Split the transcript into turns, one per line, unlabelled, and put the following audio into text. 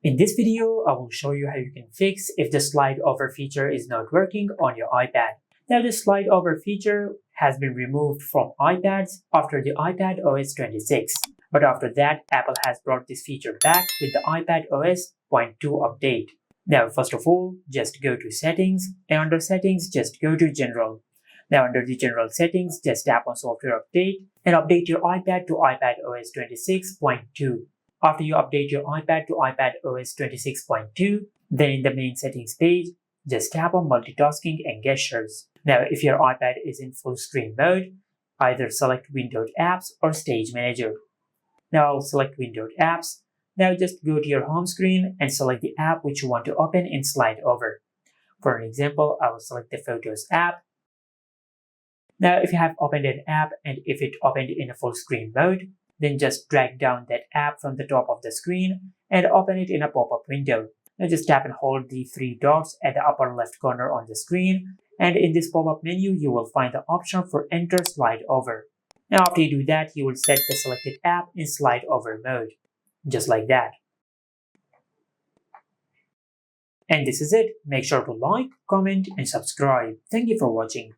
In this video, I will show you how you can fix if the slide over feature is not working on your iPad. Now, the slide over feature has been removed from iPads after the iPadOS 26. But after that, Apple has brought this feature back with the iPadOS 0.2 update. Now, first of all, just go to Settings, and under Settings, just go to General. Now, under the General Settings, just tap on Software Update and update your iPad to iPadOS 26.2. After you update your iPad to iPadOS 26.2, then in the main settings page, just tap on multitasking and gestures. Now, if your iPad is in full screen mode, either select Windowed Apps or Stage Manager. Now I'll select Windowed Apps. Now just go to your home screen and select the app which you want to open in Slide Over. For an example, I will select the Photos app. Now if you have opened an app and if it opened in a full screen mode, then just drag down that app from the top of the screen and open it in a pop-up window. Now just tap and hold the three dots at the upper left corner on the screen, and in this pop-up menu you will find the option for Enter Slide Over. Now after you do that, you will set the selected app in slide over mode, just like that. And this is it. Make sure to like, comment and subscribe. Thank you for watching.